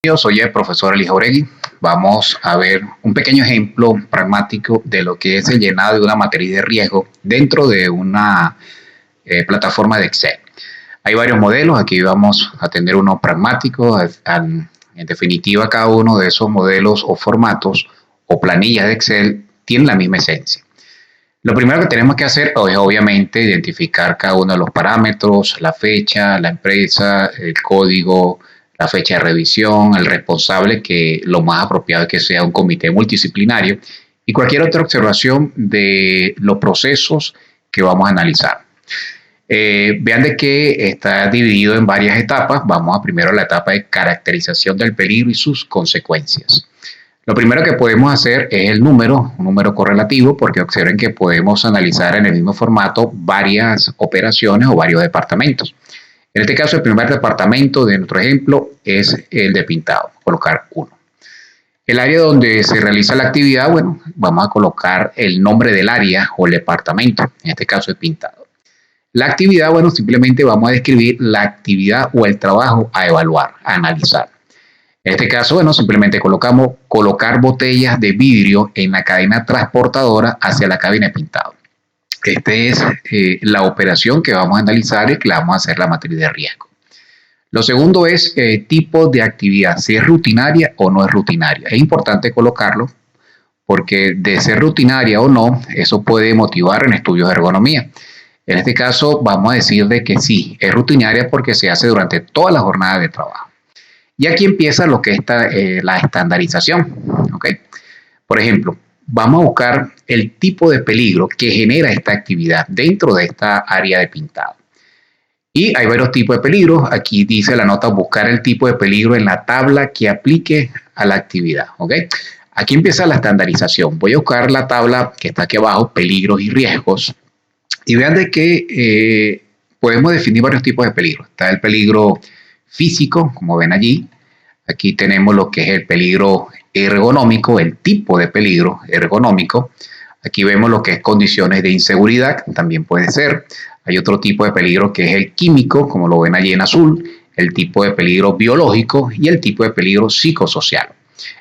Yo soy el profesor Elie Jauregui. Vamos a ver un pequeño ejemplo pragmático de lo que es el llenado de una matriz de riesgo dentro de una plataforma de Excel. Hay varios modelos, aquí vamos a tener uno pragmático. En definitiva, cada uno de esos modelos o formatos o planillas de Excel tienen la misma esencia. Lo primero que tenemos que hacer es obviamente identificar cada uno de los parámetros, la fecha, la empresa, el código, la fecha de revisión, el responsable, que lo más apropiado es que sea un comité multidisciplinario, y cualquier otra observación de los procesos que vamos a analizar. Vean de que está dividido en varias etapas. Vamos a primero la etapa de caracterización del peligro y sus consecuencias. Lo primero que podemos hacer es el número, un número correlativo, porque observen que podemos analizar en el mismo formato varias operaciones o varios departamentos. En este caso, el primer departamento de nuestro ejemplo es el de pintado, colocar 1. El área donde se realiza la actividad, bueno, vamos a colocar el nombre del área o el departamento, en este caso es pintado. La actividad, bueno, simplemente vamos a describir la actividad o el trabajo a evaluar, a analizar. En este caso, bueno, simplemente colocamos colocar botellas de vidrio en la cadena transportadora hacia la cabina de pintado. Esta es la operación que vamos a analizar y que le vamos a hacer la matriz de riesgo. Lo segundo es tipo de actividad, si es rutinaria o no es rutinaria. Es importante colocarlo porque de ser rutinaria o no, eso puede motivar en estudios de ergonomía. En este caso, vamos a decir de que sí, es rutinaria porque se hace durante toda la jornada de trabajo. Y aquí empieza lo que es la estandarización. ¿Okay? Por ejemplo, vamos a buscar el tipo de peligro que genera esta actividad dentro de esta área de pintado. Y hay varios tipos de peligros. Aquí dice la nota buscar el tipo de peligro en la tabla que aplique a la actividad. ¿Okay? Aquí empieza la estandarización. Voy a buscar la tabla que está aquí abajo, peligros y riesgos. Y vean de que podemos definir varios tipos de peligros. Está el peligro físico, como ven allí. Aquí tenemos lo que es el peligro ergonómico, el tipo de peligro ergonómico. Aquí vemos lo que es condiciones de inseguridad, también puede ser. Hay otro tipo de peligro que es el químico, como lo ven allí en azul, el tipo de peligro biológico y el tipo de peligro psicosocial.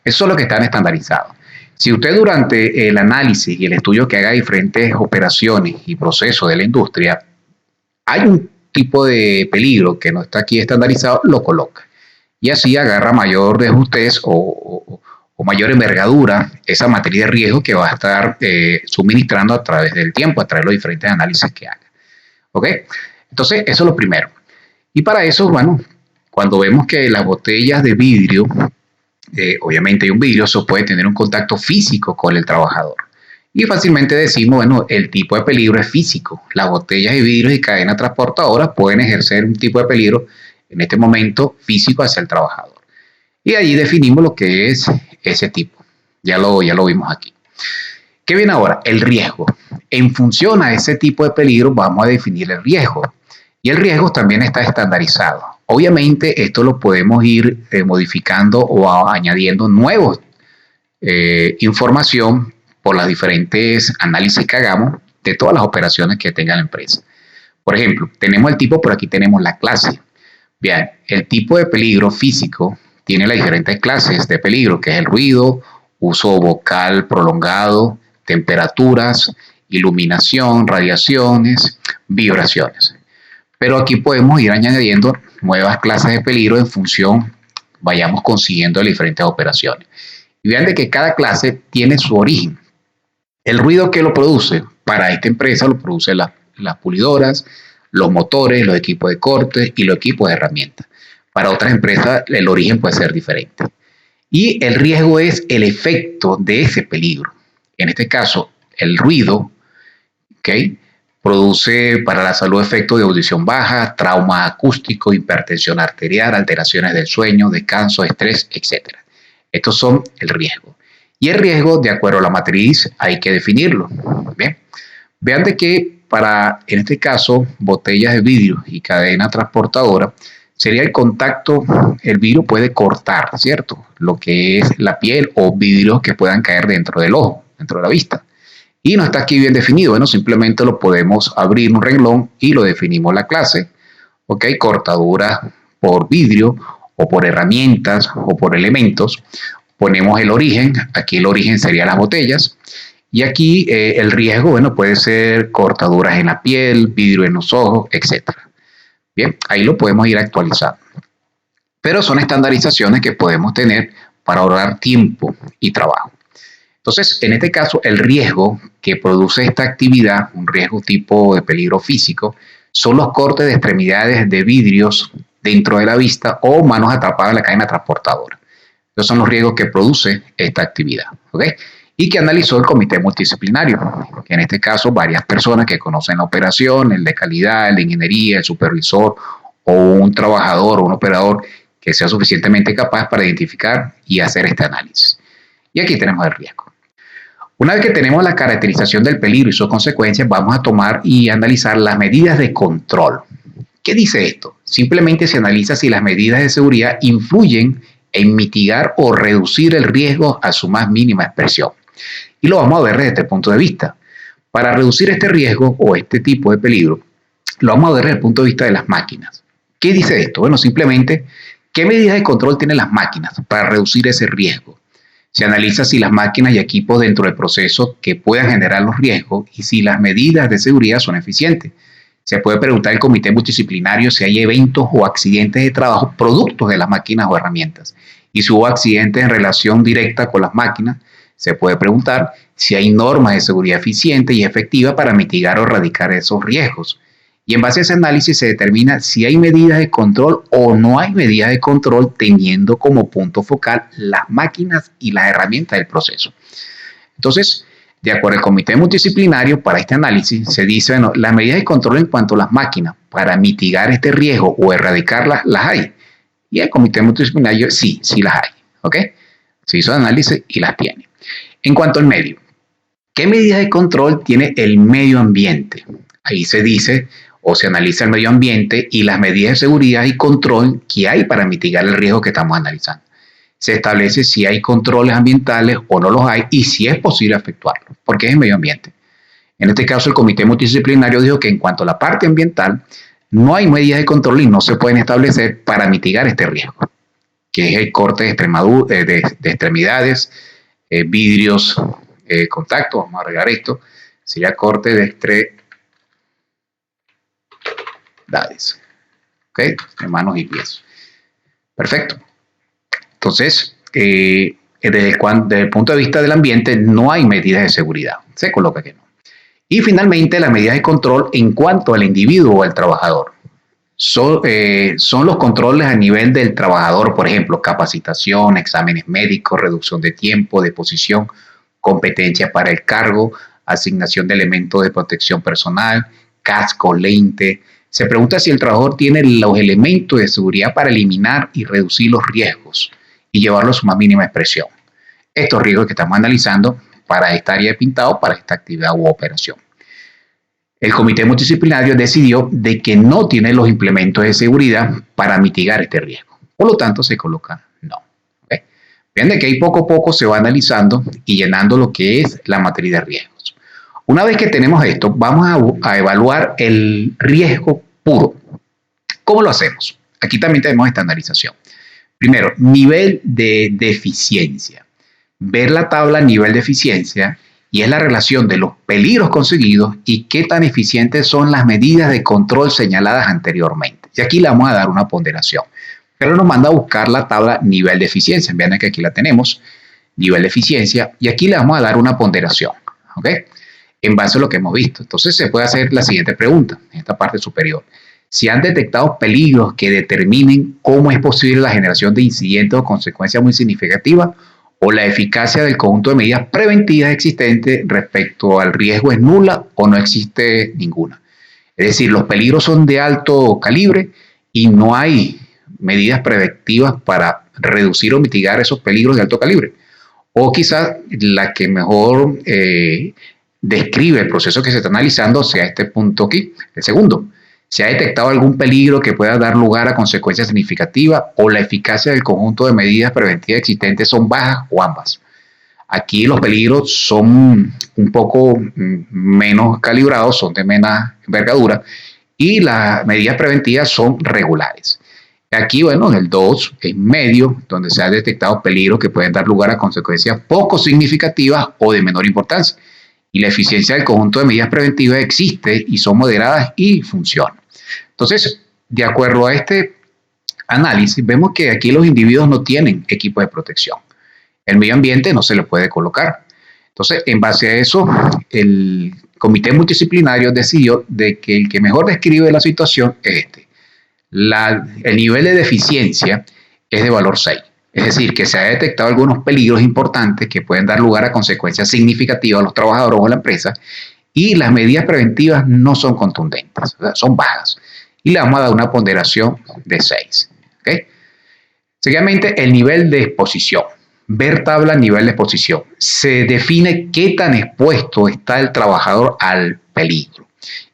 Eso es lo que están estandarizados. Si usted durante el análisis y el estudio que haga diferentes operaciones y procesos de la industria, hay un tipo de peligro que no está aquí estandarizado, lo coloca. Y así agarra mayor desajustez o mayor envergadura esa matriz de riesgo que va a estar suministrando a través del tiempo, a través de los diferentes análisis que haga. ¿Ok? Entonces, eso es lo primero. Y para eso, bueno, cuando vemos que las botellas de vidrio, obviamente hay un vidrio, eso puede tener un contacto físico con el trabajador. Y fácilmente decimos, bueno, el tipo de peligro es físico. Las botellas de vidrio y cadena transportadora pueden ejercer un tipo de peligro, en este momento, físico hacia el trabajador. Y allí definimos lo que es ese tipo. Ya lo vimos aquí. ¿Qué viene ahora? El riesgo. En función a ese tipo de peligro, vamos a definir el riesgo. Y el riesgo también está estandarizado. Obviamente, esto lo podemos ir modificando o añadiendo nuevos información por las diferentes análisis que hagamos de todas las operaciones que tenga la empresa. Por ejemplo, tenemos el tipo, pero aquí tenemos la clase. Bien, el tipo de peligro físico tiene las diferentes clases de peligro, que es el ruido, uso vocal prolongado, temperaturas, iluminación, radiaciones, vibraciones. Pero aquí podemos ir añadiendo nuevas clases de peligro en función, vayamos consiguiendo las diferentes operaciones. Y vean de que cada clase tiene su origen. El ruido que lo produce, para esta empresa lo produce las pulidoras, los motores, los equipos de corte y los equipos de herramientas. Para otras empresas el origen puede ser diferente. Y el riesgo es el efecto de ese peligro. En este caso, el ruido, ¿okay?, produce para la salud efectos de audición baja, trauma acústico, hipertensión arterial, alteraciones del sueño, descanso, estrés, etc. Estos son el riesgo. Y el riesgo, de acuerdo a la matriz, hay que definirlo. ¿Bien? Vean de que para, en este caso, botellas de vidrio y cadena transportadora, sería el contacto, el vidrio puede cortar, ¿cierto? Lo que es la piel o vidrios que puedan caer dentro del ojo, dentro de la vista. Y no está aquí bien definido, bueno, simplemente lo podemos abrir un renglón y lo definimos la clase. ¿Ok? Cortadura por vidrio o por herramientas o por elementos. Ponemos el origen, aquí el origen serían las botellas, y aquí el riesgo, bueno, puede ser cortaduras en la piel, vidrio en los ojos, etc. Bien, ahí lo podemos ir actualizando. Pero son estandarizaciones que podemos tener para ahorrar tiempo y trabajo. Entonces, en este caso, el riesgo que produce esta actividad, un riesgo tipo de peligro físico, son los cortes de extremidades de vidrios dentro de la vista o manos atrapadas en la cadena transportadora. Esos son los riesgos que produce esta actividad, ¿ok? Y que analizó el comité multidisciplinario, que en este caso varias personas que conocen la operación, el de calidad, el de ingeniería, el supervisor o un trabajador o un operador que sea suficientemente capaz para identificar y hacer este análisis. Y aquí tenemos el riesgo. Una vez que tenemos la caracterización del peligro y sus consecuencias, vamos a tomar y analizar las medidas de control. ¿Qué dice esto? Simplemente se analiza si las medidas de seguridad influyen en mitigar o reducir el riesgo a su más mínima expresión. Y lo vamos a ver desde este punto de vista. Para reducir este riesgo o este tipo de peligro, lo vamos a ver desde el punto de vista de las máquinas. ¿Qué dice esto? Bueno, simplemente, ¿qué medidas de control tienen las máquinas para reducir ese riesgo? Se analiza si las máquinas y equipos dentro del proceso que puedan generar los riesgos y si las medidas de seguridad son eficientes. Se puede preguntar al comité multidisciplinario si hay eventos o accidentes de trabajo productos de las máquinas o herramientas. Y si hubo accidentes en relación directa con las máquinas, se puede preguntar si hay normas de seguridad eficientes y efectivas para mitigar o erradicar esos riesgos. Y en base a ese análisis se determina si hay medidas de control o no hay medidas de control teniendo como punto focal las máquinas y las herramientas del proceso. Entonces, de acuerdo al comité multidisciplinario, para este análisis se dice, bueno, las medidas de control en cuanto a las máquinas para mitigar este riesgo o erradicarlas, las hay. Y el comité multidisciplinario sí las hay. ¿Ok? Se hizo el análisis y las tiene. En cuanto al medio, ¿qué medidas de control tiene el medio ambiente? Ahí se dice o se analiza el medio ambiente y las medidas de seguridad y control que hay para mitigar el riesgo que estamos analizando. Se establece si hay controles ambientales o no los hay y si es posible efectuarlos, porque es el medio ambiente. En este caso, el comité multidisciplinario dijo que en cuanto a la parte ambiental, no hay medidas de control y no se pueden establecer para mitigar este riesgo, que es el corte de extremidades, vidrios, contacto, vamos a arreglar esto, sería corte de extremidades, ¿ok? De manos y pies. Perfecto. Entonces, desde el punto de vista del ambiente, no hay medidas de seguridad. Se coloca que no. Y finalmente, las medidas de control en cuanto al individuo o al trabajador. Son los controles a nivel del trabajador, por ejemplo, capacitación, exámenes médicos, reducción de tiempo, de posición, competencia para el cargo, asignación de elementos de protección personal, casco, lente. Se pregunta si el trabajador tiene los elementos de seguridad para eliminar y reducir los riesgos y llevarlo a su más mínima expresión. Estos riesgos que estamos analizando para esta área de pintado, para esta actividad u operación. El comité multidisciplinario decidió de que no tiene los implementos de seguridad para mitigar este riesgo. Por lo tanto, se coloca no. ¿Okay? Vean de que ahí poco a poco se va analizando y llenando lo que es la matriz de riesgos. Una vez que tenemos esto, vamos a evaluar el riesgo puro. ¿Cómo lo hacemos? Aquí también tenemos estandarización. Primero, nivel de eficiencia. Ver la tabla nivel de eficiencia y es la relación de los peligros conseguidos y qué tan eficientes son las medidas de control señaladas anteriormente. Y aquí le vamos a dar una ponderación. Pero nos manda a buscar la tabla nivel de eficiencia. Vean que aquí la tenemos, nivel de eficiencia, y aquí le vamos a dar una ponderación, ¿ok? En base a lo que hemos visto. Entonces se puede hacer la siguiente pregunta, en esta parte superior. Si han detectado peligros que determinen cómo es posible la generación de incidentes o consecuencias muy significativas, o la eficacia del conjunto de medidas preventivas existentes respecto al riesgo es nula o no existe ninguna. Es decir, los peligros son de alto calibre y no hay medidas preventivas para reducir o mitigar esos peligros de alto calibre. O quizás la que mejor describe el proceso que se está analizando sea este punto aquí, el segundo. ¿Se ha detectado algún peligro que pueda dar lugar a consecuencias significativas o la eficacia del conjunto de medidas preventivas existentes son bajas o ambas? Aquí los peligros son un poco menos calibrados, son de menos envergadura y las medidas preventivas son regulares. Aquí, bueno, en el 2, en medio, donde se han detectado peligros que pueden dar lugar a consecuencias poco significativas o de menor importancia. Y la eficiencia del conjunto de medidas preventivas existe y son moderadas y funcionan. Entonces, de acuerdo a este análisis, vemos que aquí los individuos no tienen equipo de protección. El medio ambiente no se le puede colocar. Entonces, en base a eso, el comité multidisciplinario decidió de que el que mejor describe la situación es este. El nivel de deficiencia es de valor 6. Es decir, que se ha detectado algunos peligros importantes que pueden dar lugar a consecuencias significativas a los trabajadores o a la empresa y las medidas preventivas no son contundentes, o sea, son bajas. Y le vamos a dar una ponderación de 6. ¿Okay? Seguidamente, el nivel de exposición. Ver tabla nivel de exposición. Se define qué tan expuesto está el trabajador al peligro.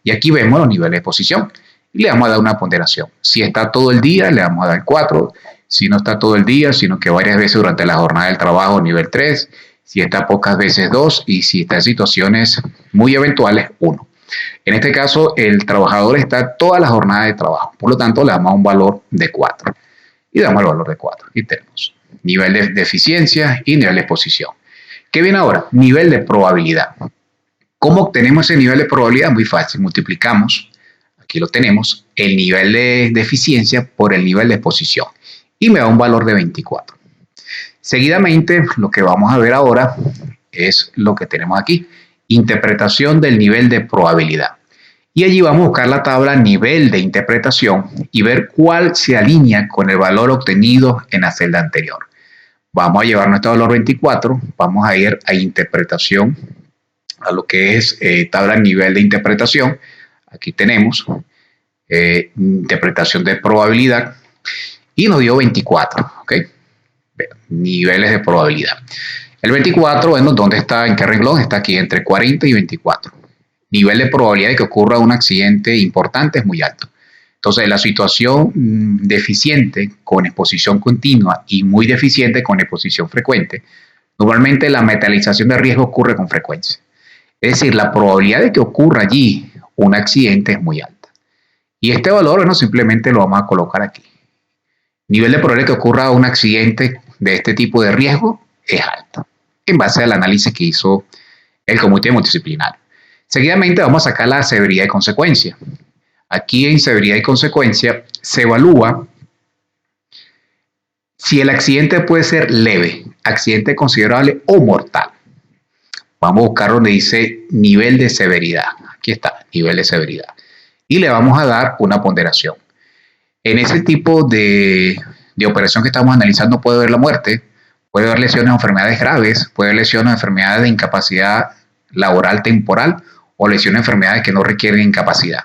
Y aquí vemos los niveles de exposición. Y le vamos a dar una ponderación. Si está todo el día, le vamos a dar 4. Si no está todo el día, sino que varias veces durante la jornada del trabajo, nivel 3. Si está pocas veces, 2. Y si está en situaciones muy eventuales, 1. En este caso, el trabajador está toda la jornada de trabajo. Por lo tanto, le damos un valor de 4. Y damos el valor de 4. Y tenemos nivel de eficiencia y nivel de exposición. ¿Qué viene ahora? Nivel de probabilidad. ¿Cómo obtenemos ese nivel de probabilidad? Muy fácil. Multiplicamos, aquí lo tenemos, el nivel de eficiencia por el nivel de exposición. Y me da un valor de 24. Seguidamente, lo que vamos a ver ahora es lo que tenemos aquí. Interpretación del nivel de probabilidad. Y allí vamos a buscar la tabla nivel de interpretación y ver cuál se alinea con el valor obtenido en la celda anterior. Vamos a llevar nuestro valor 24, vamos a ir a interpretación, a lo que es tabla nivel de interpretación. Aquí tenemos interpretación de probabilidad y nos dio 24, ¿ok? Niveles de probabilidad. El 24, bueno, ¿dónde está? ¿En qué renglón? Está aquí entre 40 y 24. Nivel de probabilidad de que ocurra un accidente importante es muy alto. Entonces, la situación deficiente con exposición continua y muy deficiente con exposición frecuente, normalmente la metalización de riesgo ocurre con frecuencia. Es decir, la probabilidad de que ocurra allí un accidente es muy alta. Y este valor, bueno, simplemente lo vamos a colocar aquí. Nivel de probabilidad de que ocurra un accidente de este tipo de riesgo es alto, en base al análisis que hizo el comité multidisciplinario. Seguidamente vamos a sacar la severidad y consecuencia. Aquí en severidad y consecuencia se evalúa si el accidente puede ser leve, accidente considerable o mortal. Vamos a buscar donde dice nivel de severidad. Aquí está, nivel de severidad. Y le vamos a dar una ponderación. En ese tipo de operación que estamos analizando puede haber la muerte, puede haber lesiones o enfermedades graves, puede haber lesiones o enfermedades de incapacidad laboral temporal o lesiones o enfermedades que no requieren incapacidad.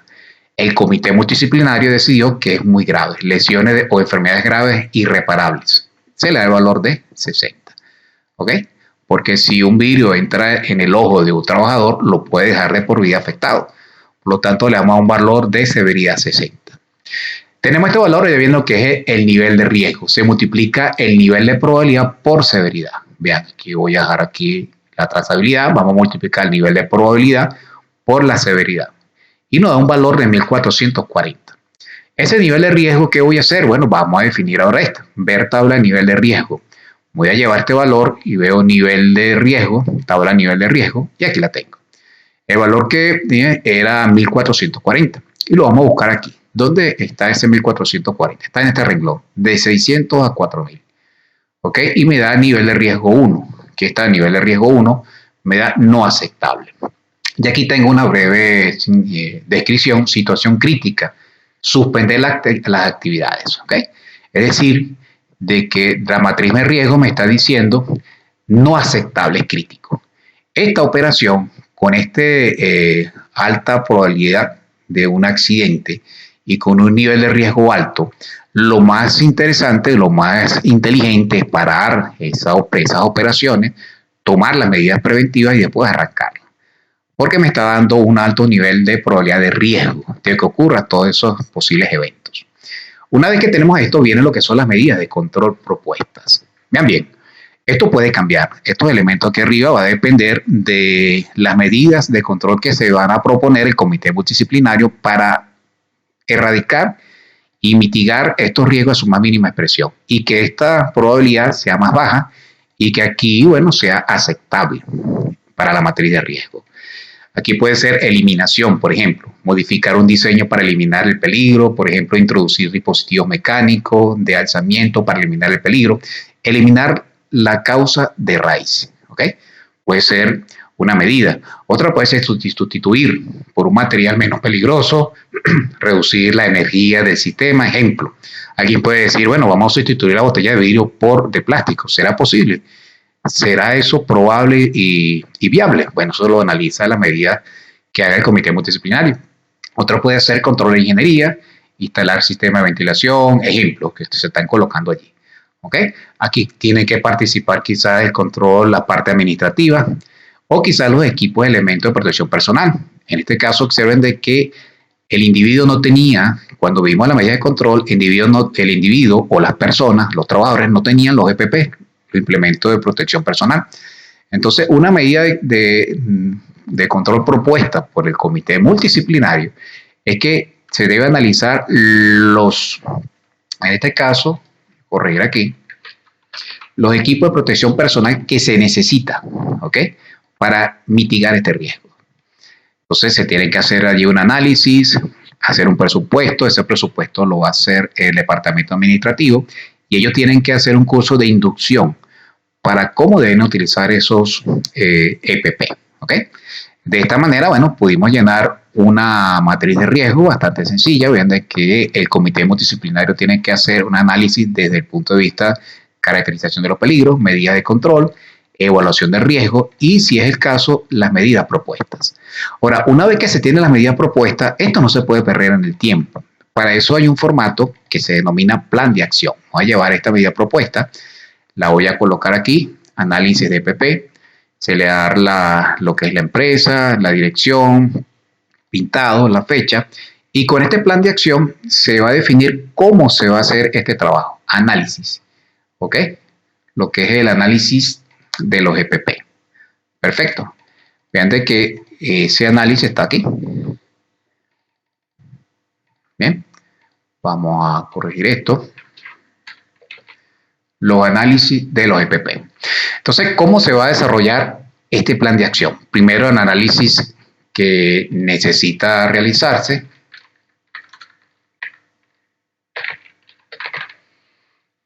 El comité multidisciplinario decidió que es muy grave, lesiones o enfermedades graves irreparables. Se le da el valor de 60. ¿Ok? Porque si un vidrio entra en el ojo de un trabajador, lo puede dejar de por vida afectado. Por lo tanto, le damos un valor de severidad 60. Tenemos este valor y viendo que es el nivel de riesgo. Se multiplica el nivel de probabilidad por severidad. Vean, aquí voy a dejar aquí la trazabilidad. Vamos a multiplicar el nivel de probabilidad por la severidad. Y nos da un valor de 1440. Ese nivel de riesgo, ¿qué voy a hacer? Bueno, vamos a definir ahora esto. Ver tabla de nivel de riesgo. Voy a llevar este valor y veo nivel de riesgo, tabla nivel de riesgo, y aquí la tengo. El valor que era 1440. Y lo vamos a buscar aquí. ¿Dónde está ese 1440? Está en este renglón, de 600 a 4000. ¿Ok? Y me da nivel de riesgo 1. Aquí está el nivel de riesgo 1, me da no aceptable. Y aquí tengo una breve descripción, situación crítica, suspender las actividades. ¿Ok? Es decir, de que la matriz de riesgo me está diciendo no aceptable, es crítico. Esta operación, con alta probabilidad de un accidente y con un nivel de riesgo alto, lo más interesante, lo más inteligente es parar esas operaciones, tomar las medidas preventivas y después arrancarlas. Porque me está dando un alto nivel de probabilidad de riesgo de que ocurran todos esos posibles eventos. Una vez que tenemos esto, vienen lo que son las medidas de control propuestas. Vean bien, esto puede cambiar. Estos elementos aquí arriba va a depender de las medidas de control que se van a proponer el comité multidisciplinario para erradicar y mitigar estos riesgos a su más mínima expresión y que esta probabilidad sea más baja y que aquí, bueno, sea aceptable para la matriz de riesgo. Aquí puede ser eliminación, por ejemplo, modificar un diseño para eliminar el peligro, por ejemplo, introducir dispositivos mecánicos de alzamiento para eliminar el peligro, eliminar la causa de raíz, ¿ok? Puede ser una medida. Otra puede ser sustituir por un material menos peligroso, reducir la energía del sistema. Ejemplo, alguien puede decir, bueno, vamos a sustituir la botella de vidrio de plástico. ¿Será posible? ¿Será eso probable y viable? Bueno, eso lo analiza la medida que haga el comité multidisciplinario. Otra puede ser control de ingeniería, instalar sistemas de ventilación, ejemplos que se están colocando allí. ¿Ok? Aquí tiene que participar quizás el control, la parte administrativa, o quizás los equipos de elementos de protección personal. En este caso, observen de que el individuo no tenía, cuando vimos la medida de control, el individuo o las personas, los trabajadores, no tenían los EPP, los implementos de protección personal. Entonces, una medida de control propuesta por el comité multidisciplinario es que se debe analizar en este caso, corregir aquí, los equipos de protección personal que se necesita, ¿ok? Para mitigar este riesgo. Entonces se tiene que hacer allí un análisis, hacer un presupuesto, ese presupuesto lo va a hacer el departamento administrativo y ellos tienen que hacer un curso de inducción para cómo deben utilizar esos EPP, ¿ok? De esta manera, bueno, pudimos llenar una matriz de riesgo bastante sencilla, viendo que el comité multidisciplinario tiene que hacer un análisis desde el punto de vista caracterización de los peligros, medidas de control, evaluación de riesgo y, si es el caso, las medidas propuestas. Ahora, una vez que se tienen las medidas propuestas, esto no se puede perder en el tiempo. Para eso hay un formato que se denomina plan de acción. Voy a llevar esta medida propuesta, la voy a colocar aquí, análisis de EPP, se le da lo que es la empresa, la dirección, pintado, la fecha, y con este plan de acción se va a definir cómo se va a hacer este trabajo, análisis, ¿ok? Lo que es el análisis de los EPP. Perfecto. Vean de que ese análisis está aquí. Bien. Vamos a corregir esto. Los análisis de los EPP. Entonces, ¿cómo se va a desarrollar este plan de acción? Primero, el análisis que necesita realizarse.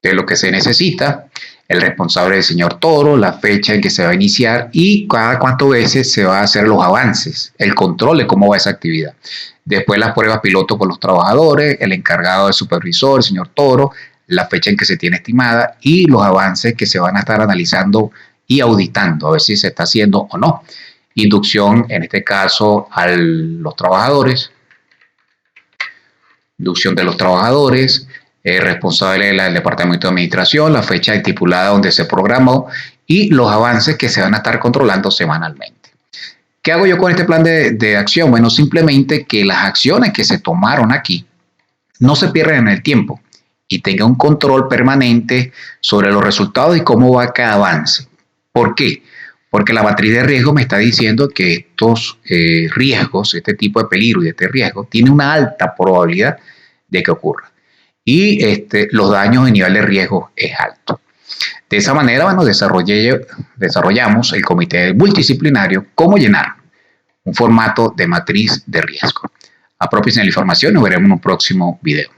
De lo que se necesita, el responsable del señor Toro, la fecha en que se va a iniciar y cada cuántas veces se va a hacer los avances, el control de cómo va esa actividad. Después las pruebas piloto con los trabajadores, el encargado del supervisor, el señor Toro, la fecha en que se tiene estimada y los avances que se van a estar analizando y auditando a ver si se está haciendo o no. Inducción, en este caso, a los trabajadores. Inducción de los trabajadores, responsable del departamento de administración, la fecha estipulada donde se programó y los avances que se van a estar controlando semanalmente. ¿Qué hago yo con este plan de acción? Bueno, simplemente que las acciones que se tomaron aquí no se pierdan en el tiempo y tenga un control permanente sobre los resultados y cómo va cada avance. ¿Por qué? Porque la matriz de riesgo me está diciendo que estos riesgos, este tipo de peligro y este riesgo, tiene una alta probabilidad de que ocurra. Y los daños de nivel de riesgo es alto. De esa manera, bueno, desarrollamos el comité multidisciplinario cómo llenar un formato de matriz de riesgo. Apropiense de la información, nos veremos en un próximo video.